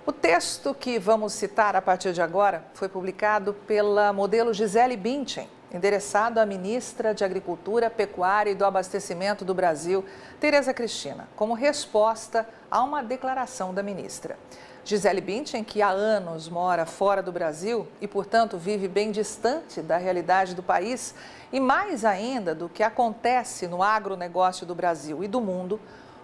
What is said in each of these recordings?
O texto que vamos citar a partir de agora foi publicado pela modelo Gisele Bündchen, endereçado à ministra de Agricultura, Pecuária e do Abastecimento do Brasil, Tereza Cristina, como resposta a uma declaração da ministra. Gisele Bündchen, que há anos mora fora do Brasil e, portanto, vive bem distante da realidade do país e mais ainda do que acontece no agronegócio do Brasil e do mundo,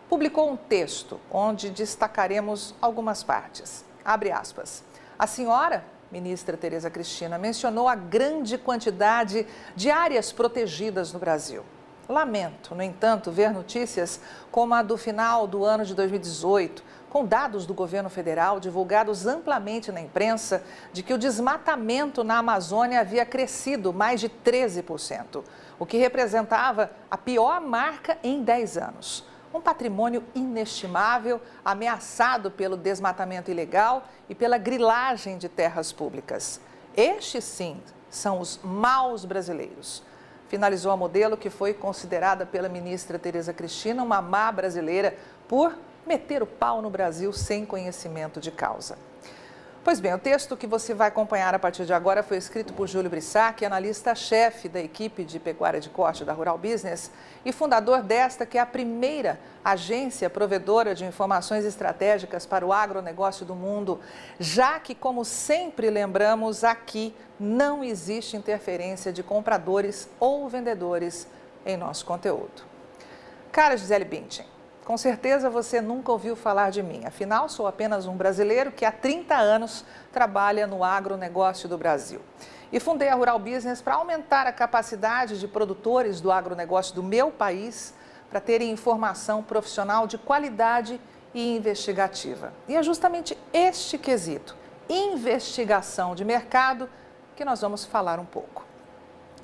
publicou um texto onde destacaremos algumas partes. Abre aspas. A senhora, ministra Tereza Cristina, mencionou a grande quantidade de áreas protegidas no Brasil. Lamento, no entanto, ver notícias como a do final do ano de 2018, com dados do governo federal divulgados amplamente na imprensa, de que o desmatamento na Amazônia havia crescido mais de 13%, o que representava a pior marca em 10 anos. Um patrimônio inestimável, ameaçado pelo desmatamento ilegal e pela grilagem de terras públicas. Estes, sim, são os maus brasileiros. Finalizou a modelo, que foi considerada pela ministra Tereza Cristina uma má brasileira por meter o pau no Brasil sem conhecimento de causa. Pois bem, o texto que você vai acompanhar a partir de agora foi escrito por Júlio Brissac, analista-chefe da equipe de pecuária de corte da Rural Business e fundador desta, que é a primeira agência provedora de informações estratégicas para o agronegócio do mundo, já que, como sempre lembramos, aqui não existe interferência de compradores ou vendedores em nosso conteúdo. Cara Gisele Bündchen, com certeza você nunca ouviu falar de mim, afinal sou apenas um brasileiro que há 30 anos trabalha no agronegócio do Brasil. E fundei a Rural Business para aumentar a capacidade de produtores do agronegócio do meu país para terem informação profissional de qualidade e investigativa. E é justamente este quesito, investigação de mercado, que nós vamos falar um pouco.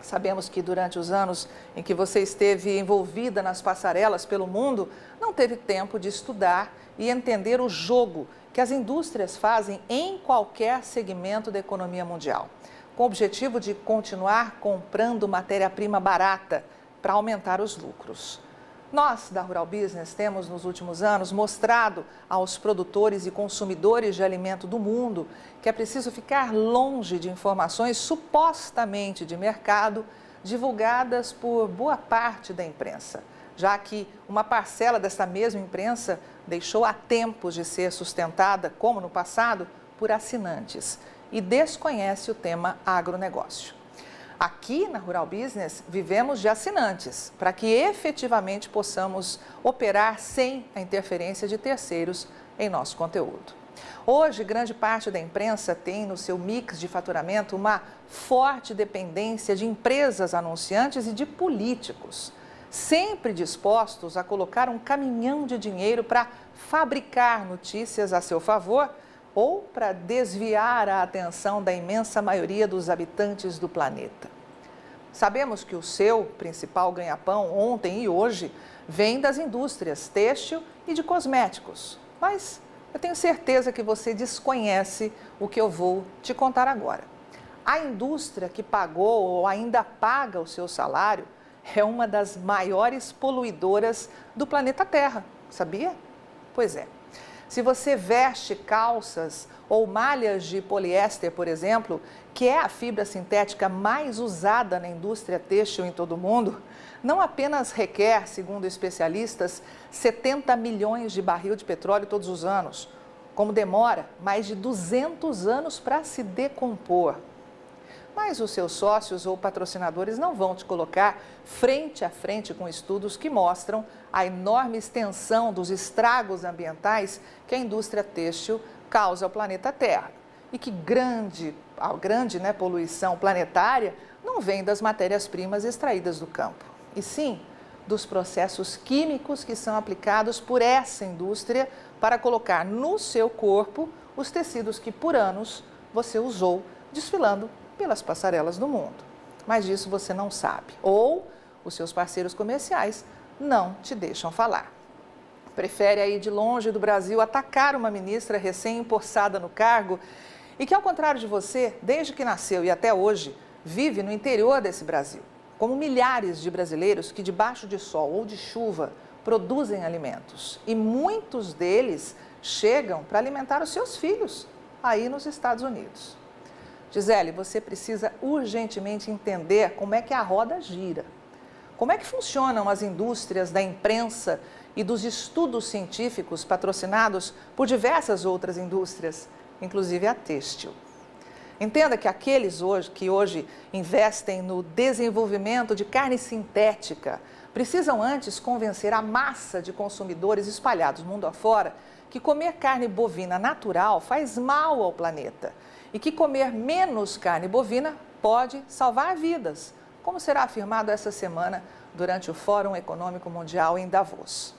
Sabemos que durante os anos em que você esteve envolvida nas passarelas pelo mundo, não teve tempo de estudar e entender o jogo que as indústrias fazem em qualquer segmento da economia mundial, com o objetivo de continuar comprando matéria-prima barata para aumentar os lucros. Nós, da Rural Business, temos nos últimos anos mostrado aos produtores e consumidores de alimento do mundo que é preciso ficar longe de informações supostamente de mercado divulgadas por boa parte da imprensa, já que uma parcela dessa mesma imprensa deixou há tempos de ser sustentada, como no passado, por assinantes e desconhece o tema agronegócio. Aqui na Rural Business vivemos de assinantes, para que efetivamente possamos operar sem a interferência de terceiros em nosso conteúdo. Hoje, grande parte da imprensa tem no seu mix de faturamento uma forte dependência de empresas anunciantes e de políticos, sempre dispostos a colocar um caminhão de dinheiro para fabricar notícias a seu favor ou para desviar a atenção da imensa maioria dos habitantes do planeta. Sabemos que o seu principal ganha-pão ontem e hoje vem das indústrias têxtil e de cosméticos, mas eu tenho certeza que você desconhece o que eu vou te contar agora. A indústria que pagou ou ainda paga o seu salário é uma das maiores poluidoras do planeta Terra, sabia? Pois é. Se você veste calças ou malhas de poliéster, por exemplo, que é a fibra sintética mais usada na indústria têxtil em todo o mundo, não apenas requer, segundo especialistas, 70 milhões de barril de petróleo todos os anos, como demora mais de 200 anos para se decompor. Mas os seus sócios ou patrocinadores não vão te colocar frente a frente com estudos que mostram a enorme extensão dos estragos ambientais que a indústria têxtil causa ao planeta Terra. E que a grande poluição planetária não vem das matérias-primas extraídas do campo, e sim dos processos químicos que são aplicados por essa indústria para colocar no seu corpo os tecidos que por anos você usou desfilando pelas passarelas do mundo. Mas disso você não sabe, ou os seus parceiros comerciais não te deixam falar. Prefere aí de longe do Brasil atacar uma ministra recém-empossada no cargo e que, ao contrário de você, desde que nasceu e até hoje, vive no interior desse Brasil, como milhares de brasileiros que, debaixo de sol ou de chuva, produzem alimentos. E muitos deles chegam para alimentar os seus filhos aí nos Estados Unidos. Gisele, você precisa urgentemente entender como é que a roda gira. Como é que funcionam as indústrias da imprensa e dos estudos científicos patrocinados por diversas outras indústrias, inclusive a têxtil. Entenda que aqueles que hoje investem no desenvolvimento de carne sintética precisam antes convencer a massa de consumidores espalhados mundo afora que comer carne bovina natural faz mal ao planeta e que comer menos carne bovina pode salvar vidas, como será afirmado essa semana durante o Fórum Econômico Mundial em Davos.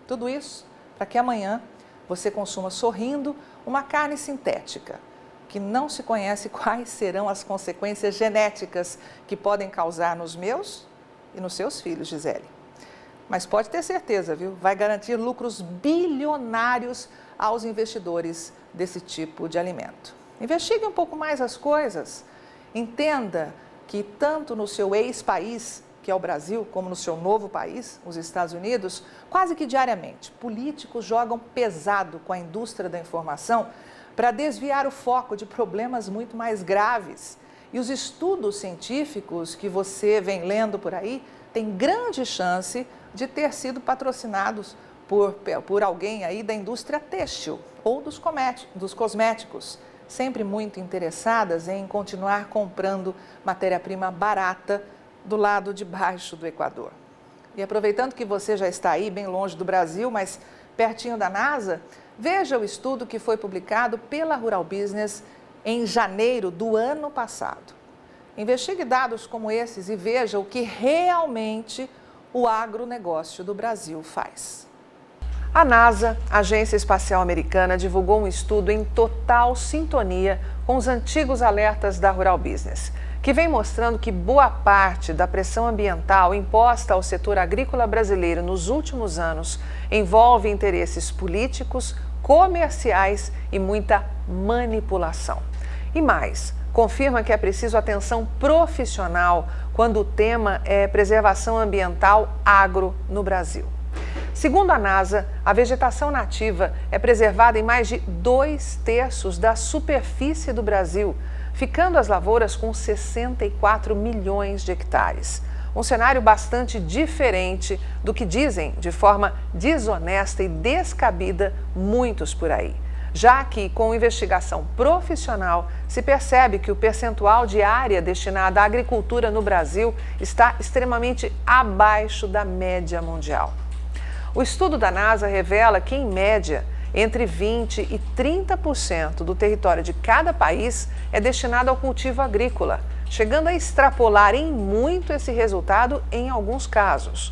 Tudo isso para que amanhã você consuma sorrindo uma carne sintética, que não se conhece quais serão as consequências genéticas que podem causar nos meus e nos seus filhos, Gisele. Mas pode ter certeza, viu? Vai garantir lucros bilionários aos investidores desse tipo de alimento. Investigue um pouco mais as coisas. Entenda que tanto no seu ex-país, que é o Brasil, como no seu novo país, os Estados Unidos, quase que diariamente, políticos jogam pesado com a indústria da informação para desviar o foco de problemas muito mais graves. E os estudos científicos que você vem lendo por aí têm grande chance de ter sido patrocinados por alguém aí da indústria têxtil ou dos cosméticos, sempre muito interessadas em continuar comprando matéria-prima barata do lado de baixo do Equador. E aproveitando que você já está aí bem longe do Brasil, mas pertinho da NASA, veja o estudo que foi publicado pela Rural Business em janeiro do ano passado. Investigue dados como esses e veja o que realmente o agronegócio do Brasil faz. A NASA, a Agência Espacial Americana, divulgou um estudo em total sintonia com os antigos alertas da Rural Business, que vem mostrando que boa parte da pressão ambiental imposta ao setor agrícola brasileiro nos últimos anos envolve interesses políticos, comerciais e muita manipulação. E mais, confirma que é preciso atenção profissional quando o tema é preservação ambiental agro no Brasil. Segundo a NASA, a vegetação nativa é preservada em mais de 2/3 da superfície do Brasil, ficando as lavouras com 64 milhões de hectares. Um cenário bastante diferente do que dizem de forma desonesta e descabida muitos por aí. Já que, com investigação profissional, se percebe que o percentual de área destinada à agricultura no Brasil está extremamente abaixo da média mundial. O estudo da NASA revela que, em média, entre 20% e 30% do território de cada país é destinado ao cultivo agrícola, chegando a extrapolar em muito esse resultado em alguns casos.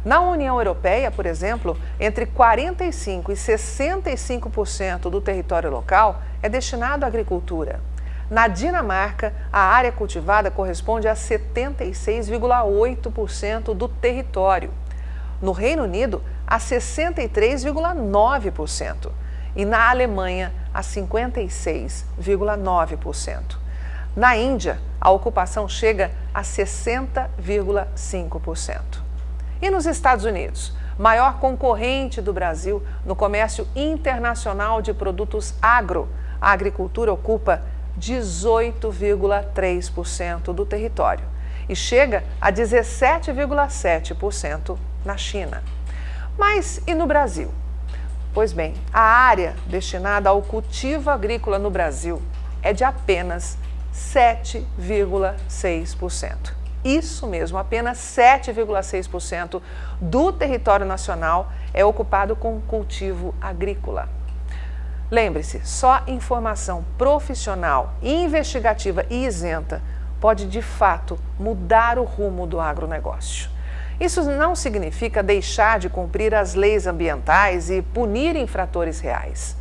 Na União Europeia, por exemplo, entre 45% e 65% do território local é destinado à agricultura. Na Dinamarca, a área cultivada corresponde a 76,8% do território. No Reino Unido, a 63,9% e na Alemanha, a 56,9%. Na Índia, a ocupação chega a 60,5%. E nos Estados Unidos, maior concorrente do Brasil no comércio internacional de produtos agro, a agricultura ocupa 18,3% do território e chega a 17,7% na China. Mas e no Brasil? Pois bem, a área destinada ao cultivo agrícola no Brasil é de apenas 7,6%. Isso mesmo, apenas 7,6% do território nacional é ocupado com cultivo agrícola. Lembre-se, só informação profissional, investigativa e isenta pode, de fato, mudar o rumo do agronegócio. Isso não significa deixar de cumprir as leis ambientais e punir infratores reais.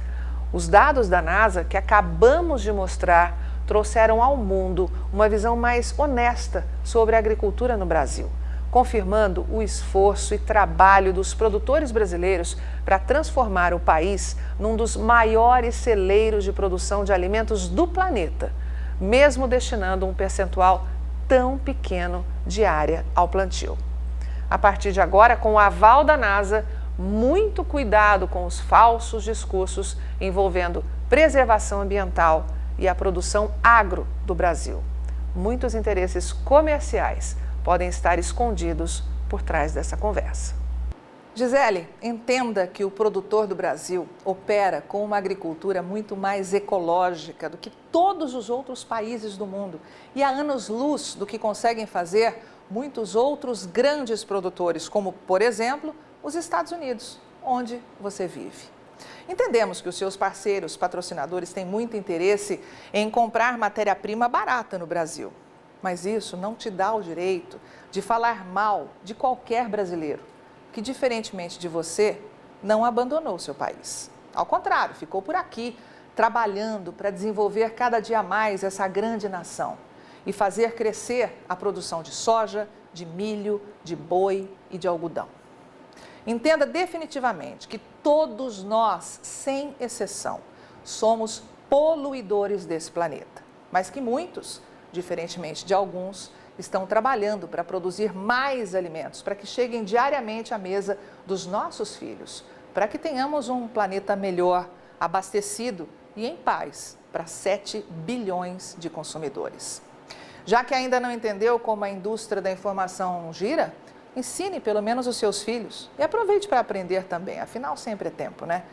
Os dados da NASA que acabamos de mostrar trouxeram ao mundo uma visão mais honesta sobre a agricultura no Brasil, confirmando o esforço e trabalho dos produtores brasileiros para transformar o país num dos maiores celeiros de produção de alimentos do planeta, mesmo destinando um percentual tão pequeno de área ao plantio. A partir de agora, com o aval da NASA, muito cuidado com os falsos discursos envolvendo preservação ambiental e a produção agro do Brasil. Muitos interesses comerciais podem estar escondidos por trás dessa conversa. Gisele, entenda que o produtor do Brasil opera com uma agricultura muito mais ecológica do que todos os outros países do mundo e há anos-luz do que conseguem fazer muitos outros grandes produtores, como, por exemplo, os Estados Unidos, onde você vive. Entendemos que os seus parceiros, patrocinadores, têm muito interesse em comprar matéria-prima barata no Brasil, mas isso não te dá o direito de falar mal de qualquer brasileiro que, diferentemente de você, não abandonou seu país. Ao contrário, ficou por aqui, trabalhando para desenvolver cada dia mais essa grande nação e fazer crescer a produção de soja, de milho, de boi e de algodão. Entenda definitivamente que todos nós, sem exceção, somos poluidores desse planeta, mas que muitos, diferentemente de alguns, estão trabalhando para produzir mais alimentos, para que cheguem diariamente à mesa dos nossos filhos, para que tenhamos um planeta melhor, abastecido e em paz para 7 bilhões de consumidores. Já que ainda não entendeu como a indústria da informação gira, ensine pelo menos os seus filhos e aproveite para aprender também, afinal sempre é tempo, né?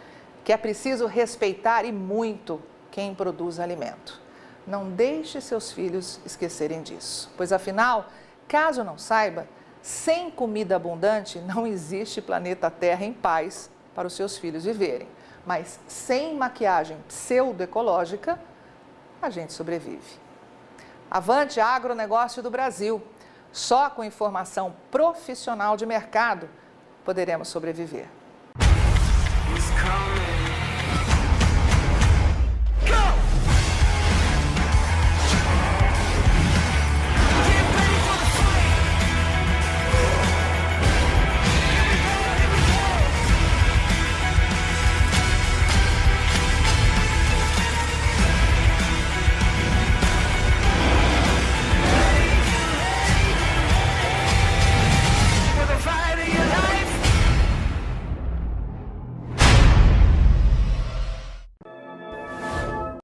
Que é preciso respeitar e muito quem produz alimento. Não deixe seus filhos esquecerem disso, pois afinal, caso não saiba, sem comida abundante não existe planeta Terra em paz para os seus filhos viverem. Mas sem maquiagem pseudo-ecológica, a gente sobrevive. Avante agronegócio do Brasil. Só com informação profissional de mercado poderemos sobreviver.